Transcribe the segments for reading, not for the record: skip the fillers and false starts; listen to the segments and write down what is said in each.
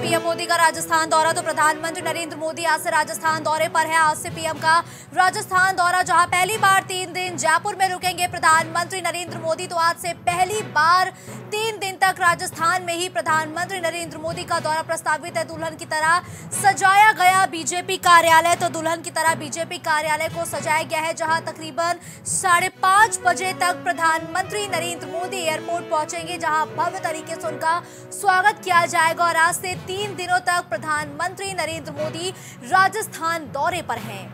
PM Modi का राजस्थान दौरा। तो प्रधानमंत्री नरेंद्र मोदी आज से राजस्थान दौरे पर है। आज से पीएम का राजस्थान दौरा, जहां पहली बार 3 दिन जयपुर में रुकेंगे प्रधानमंत्री नरेंद्र मोदी। तो आज से पहली बार 3 दिन तक राजस्थान में ही प्रधानमंत्री नरेंद्र मोदी का दौरा प्रस्तावित है। दुल्हन की तरह सजाया गया बीजेपी कार्यालय। तो दुल्हन की तरह बीजेपी कार्यालय को सजाया गया है, जहां तकरीबन 5:30 बजे तक प्रधानमंत्री नरेंद्र मोदी एयरपोर्ट पहुंचेंगे, जहां भव्य तरीके से उनका स्वागत किया जाएगा। और आज से 3 दिनों तक प्रधानमंत्री नरेंद्र मोदी राजस्थान दौरे पर हैं।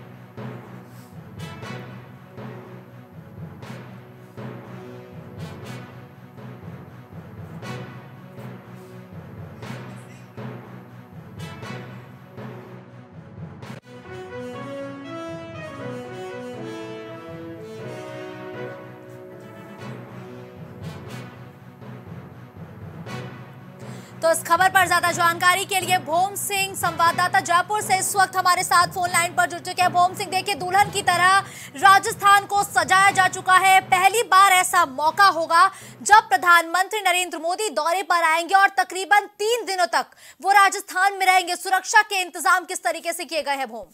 तो इस खबर पर ज्यादा जानकारी के लिए भोम सिंह संवाददाता जयपुर से इस वक्त हमारे साथ फोन लाइन पर जुड़ चुके हैं। भोम सिंह, देखिए दुल्हन की तरह राजस्थान को सजाया जा चुका है। पहली बार ऐसा मौका होगा जब प्रधानमंत्री नरेंद्र मोदी दौरे पर आएंगे और तकरीबन 3 दिनों तक वो राजस्थान में रहेंगे। सुरक्षा के इंतजाम किस तरीके से किए गए हैं भोम?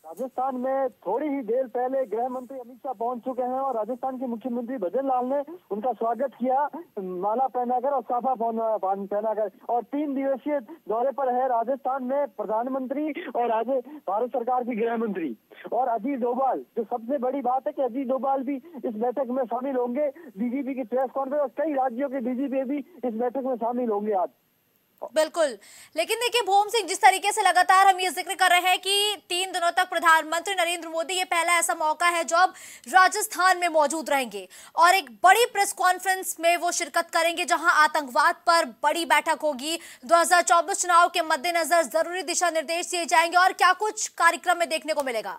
राजस्थान में थोड़ी ही देर पहले गृह मंत्री अमित शाह पहुंच चुके हैं और राजस्थान के मुख्यमंत्री भजन लाल ने उनका स्वागत किया, माला पहनाकर और साफा पहनाकर। और 3 दिवसीय दौरे पर है राजस्थान में प्रधानमंत्री और आज भारत सरकार की गृह मंत्री और अजीत डोभाल। जो सबसे बड़ी बात है कि अजीत डोभाल भी इस बैठक में शामिल होंगे। डीजीपी की प्रेस कॉन्फ्रेंस और कई राज्यों के डीजीपी भी इस बैठक में शामिल होंगे आज। बिल्कुल, लेकिन देखिए भोम सिंह, जिस तरीके से लगातार हम ये जिक्र कर रहे हैं कि 3 दिनों तक प्रधानमंत्री नरेंद्र मोदी, ये पहला ऐसा मौका है जब राजस्थान में मौजूद रहेंगे और एक बड़ी प्रेस कॉन्फ्रेंस में वो शिरकत करेंगे, जहां आतंकवाद पर बड़ी बैठक होगी। 2024 चुनाव के मद्देनजर जरूरी दिशा निर्देश दिए जाएंगे और क्या कुछ कार्यक्रम में देखने को मिलेगा?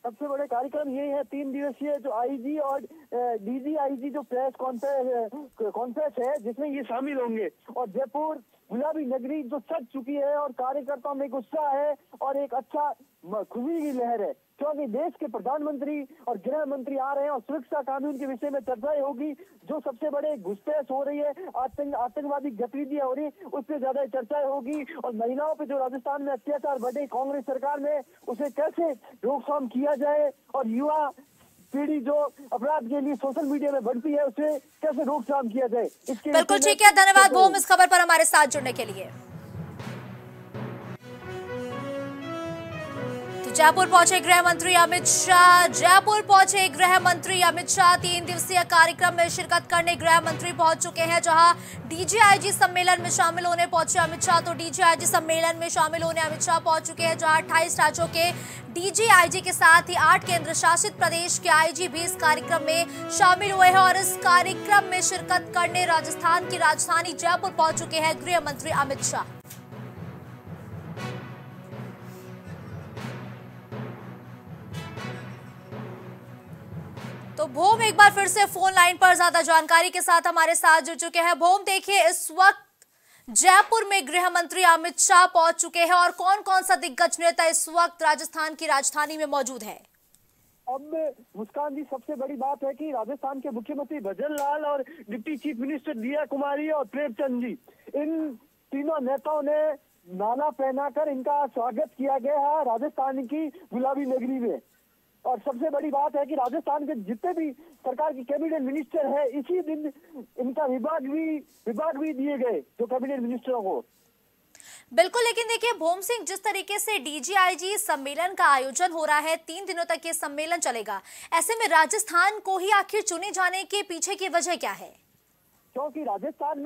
सबसे बड़े कार्यक्रम ये है 3 दिवसीय जो आईजी और डीजीआईजी जो प्रेस कॉन्फ्रेंस है, जिसमें ये शामिल होंगे। और जयपुर गुलाबी नगरी जो सज चुकी है और कार्यकर्ताओं में एक उत्साह है और एक अच्छा खुशी की लहर है, क्योंकि देश के प्रधानमंत्री और गृह मंत्री आ रहे हैं और सुरक्षा कानून के विषय में चर्चाएं होगी। जो सबसे बड़े घुसपैठ हो रही है, आतंकवादी गतिविधियां हो रही है, उस पर ज्यादा चर्चाएं होगी। और महिलाओं पे जो राजस्थान में अत्याचार बढ़े कांग्रेस सरकार में, उसे कैसे रोकथाम किया जाए और युवा पीढ़ी जो अपराध के लिए सोशल मीडिया में बढ़ती है, उसे कैसे रोकथाम किया जाए, इसके बिल्कुल ठीक है। धन्यवाद भोम इस खबर पर हमारे साथ जुड़ने के लिए। जयपुर पहुंचे गृह मंत्री अमित शाह। जयपुर पहुंचे गृह मंत्री अमित शाह 3 दिवसीय कार्यक्रम में शिरकत करने गृह मंत्री पहुंच चुके हैं, जहां डीजीआईजी सम्मेलन में शामिल होने पहुंचे अमित शाह। तो डीजीआईजी सम्मेलन में शामिल होने अमित शाह पहुंच चुके हैं, जहां 28 राज्यों के डीजीआईजी के साथ ही 8 केंद्र शासित प्रदेश के आईजी भी इस कार्यक्रम में शामिल हुए हैं। और इस कार्यक्रम में शिरकत करने राजस्थान की राजधानी जयपुर पहुंच चुके हैं गृह मंत्री अमित शाह। तो भोम एक बार फिर से फोन लाइन पर ज्यादा जानकारी के साथ हमारे साथ जुड़ चुके हैं। भोम, देखिए इस वक्त जयपुर में गृह मंत्री अमित शाह पहुंच चुके हैं और कौन कौन सा दिग्गज नेता इस वक्त राजस्थान की राजधानी में मौजूद है? अब मुस्कान जी, सबसे बड़ी बात है कि राजस्थान के मुख्यमंत्री भजन लाल और डिप्टी चीफ मिनिस्टर दिया कुमारी और प्रेमचंद जी, इन तीनों नेताओं ने माला पहनाकर इनका स्वागत किया गया है राजस्थान की गुलाबी नगरी में। और सबसे बड़ी बात है कि राजस्थान के जितने भी सरकार की कैबिनेट मिनिस्टर है, इसी दिन इनका विभाग भी दिए गए जो कैबिनेट मिनिस्टरों को। बिल्कुल, लेकिन देखिए भोम सिंह, जिस तरीके से डीजीआईजी सम्मेलन का आयोजन हो रहा है, 3 दिनों तक ये सम्मेलन चलेगा, ऐसे में राजस्थान को ही आखिर चुने जाने के पीछे की वजह क्या है? क्योंकि राजस्थान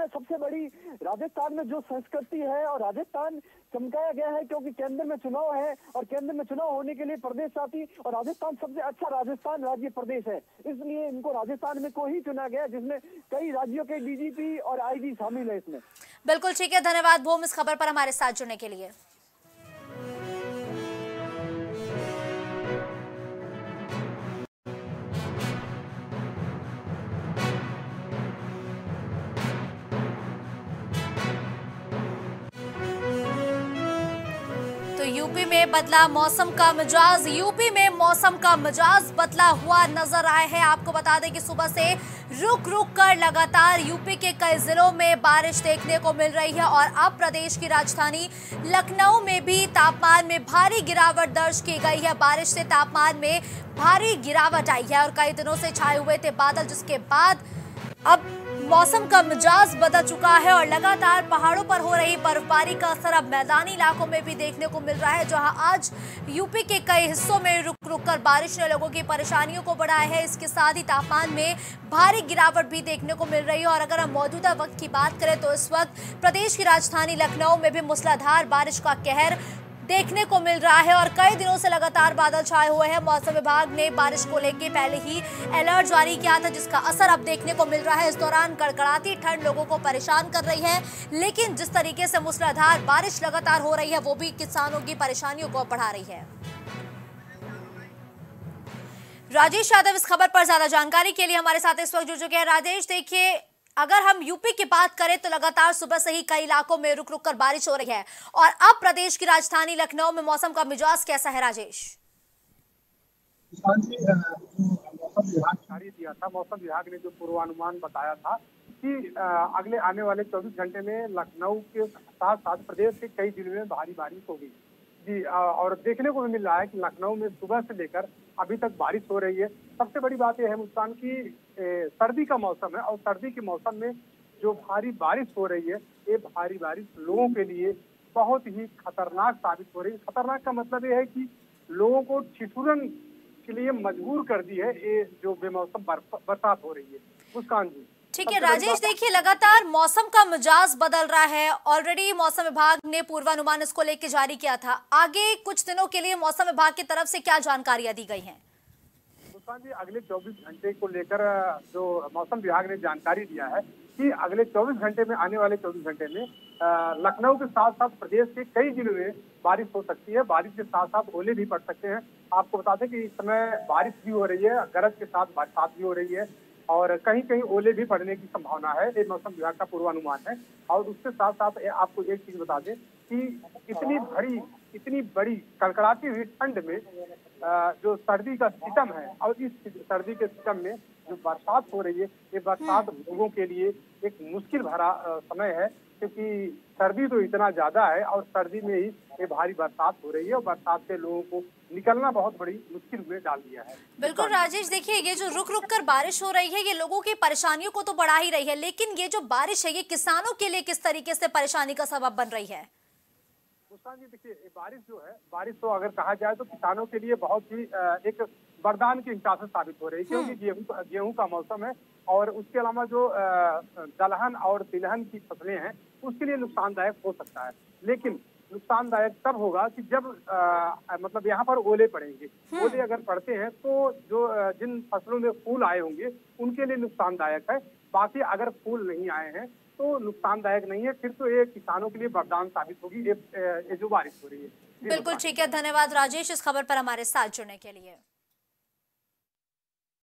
में जो संस्कृति है और राजस्थान चमकाया गया है, क्योंकि केंद्र में चुनाव है और केंद्र में चुनाव होने के लिए प्रदेश साथी और राजस्थान सबसे अच्छा राजस्थान राज्य प्रदेश है, इसलिए इनको राजस्थान में को ही चुना गया, जिसमें कई राज्यों के डीजीपी और आईजी शामिल है इसमें। बिल्कुल ठीक है, धन्यवाद भोम इस खबर पर हमारे साथ जुड़ने के लिए। तो यूपी में बदला मौसम का मिजाज। यूपी में मौसम का मिजाज बदला हुआ नजर आया है। आपको बता दें कि सुबह से रुक रुक कर लगातार यूपी के कई जिलों में बारिश देखने को मिल रही है और अब प्रदेश की राजधानी लखनऊ में भी तापमान में भारी गिरावट दर्ज की गई है। बारिश से तापमान में भारी गिरावट आई है और कई दिनों से छाए हुए थे बादल, जिसके बाद अब मौसम का मिजाज बदल चुका है और लगातार पहाड़ों पर हो रही बर्फबारी का असर अब मैदानी इलाकों में भी देखने को मिल रहा है, जहां आज यूपी के कई हिस्सों में रुक रुक कर बारिश ने लोगों की परेशानियों को बढ़ाया है। इसके साथ ही तापमान में भारी गिरावट भी देखने को मिल रही है और अगर हम मौजूदा वक्त की बात करें तो इस वक्त प्रदेश की राजधानी लखनऊ में भी मूसलाधार बारिश का कहर देखने को मिल रहा है और कई दिनों से लगातार बादल छाए हुए हैं। मौसम विभाग ने बारिश को लेकर पहले ही अलर्ट जारी किया था, जिसका असर अब देखने को मिल रहा है। इस दौरान कड़कड़ाती ठंड लोगों को परेशान कर रही है, लेकिन जिस तरीके से मूसलाधार बारिश लगातार हो रही है वो भी किसानों की परेशानियों को बढ़ा रही है। राजेश यादव इस खबर पर ज्यादा जानकारी के लिए हमारे साथ इस वक्त जुड़ चुके हैं। राजेश, देखिए, अगर हम यूपी की बात करें तो लगातार सुबह से ही कई इलाकों में रुक रुक कर बारिश हो रही है और अब प्रदेश की राजधानी लखनऊ में मौसम का मिजाज कैसा है? राजेश, मौसम विभाग जारी दिया था, मौसम विभाग ने जो पूर्वानुमान बताया था कि अगले आने वाले 24 घंटे में लखनऊ के साथ साथ प्रदेश के कई जिलों में भारी बारिश होगी जी। और देखने को भी मिल रहा है कि लखनऊ में सुबह से लेकर अभी तक बारिश हो रही है। सबसे बड़ी बात यह है मुस्कान की सर्दी का मौसम है और सर्दी के मौसम में जो भारी बारिश हो रही है, ये भारी बारिश लोगों के लिए बहुत ही खतरनाक साबित हो रही है। खतरनाक का मतलब ये है कि लोगों को ठिठुरन के लिए मजबूर कर दी है ये जो बेमौसम बरसात हो रही है। मुस्कान जी, ठीक है राजेश, देखिए, लगातार मौसम का मिजाज बदल रहा है। ऑलरेडी मौसम विभाग ने पूर्वानुमान इसको लेकर जारी किया था। आगे कुछ दिनों के लिए मौसम विभाग की तरफ से क्या जानकारियां दी गई हैं? जी, अगले 24 घंटे को लेकर जो मौसम विभाग ने जानकारी दिया है कि अगले 24 घंटे में, आने वाले 24 घंटे में लखनऊ के साथ साथ प्रदेश के कई जिलों में बारिश हो सकती है। बारिश के साथ साथ ओले भी पड़ सकते हैं। आपको बता दें कि इस समय बारिश भी हो रही है, गरज के साथ बरसात भी हो रही है और कहीं कहीं ओले भी पड़ने की संभावना है। ये मौसम विभाग का पूर्वानुमान है। और उसके साथ साथ आपको एक चीज बता दें कि इतनी बड़ी कड़कड़ाती हुई ठंड में जो सर्दी का सितम है और इस सर्दी के सितम में जो बरसात हो रही है, ये बरसात लोगों के लिए एक मुश्किल भरा समय है, क्योंकि सर्दी तो इतना ज्यादा है और सर्दी में ही ये भारी बरसात हो रही है और बरसात से लोगों को निकलना बहुत बड़ी मुश्किल में डाल दिया है। बिल्कुल राजेश, देखिए, ये जो रुक रुक कर बारिश हो रही है ये लोगों की परेशानियों को तो बढ़ा ही रही है, लेकिन ये जो बारिश है ये किसानों के लिए किस तरीके से परेशानी का सबब बन रही है? मुस्कान जी, देखिए, बारिश जो है, बारिश तो अगर कहा जाए तो किसानों के लिए बहुत ही एक वरदान के हिसाब से साबित हो रही है, क्योंकि गेहूं का मौसम है और उसके अलावा जो दलहन और तिलहन की फसलें हैं उसके लिए नुकसानदायक हो सकता है। लेकिन नुकसानदायक तब होगा कि जब मतलब यहाँ पर ओले पड़ेंगे। ओले अगर पड़ते हैं तो जो जिन फसलों में फूल आए होंगे उनके लिए नुकसानदायक है। बाकी अगर फूल नहीं आए हैं तो नुकसानदायक नहीं है। फिर तो ये किसानों के लिए वरदान साबित होगी ये जो बारिश हो रही है। बिल्कुल ठीक है, धन्यवाद राजेश इस खबर पर हमारे साथ जुड़ने के लिए।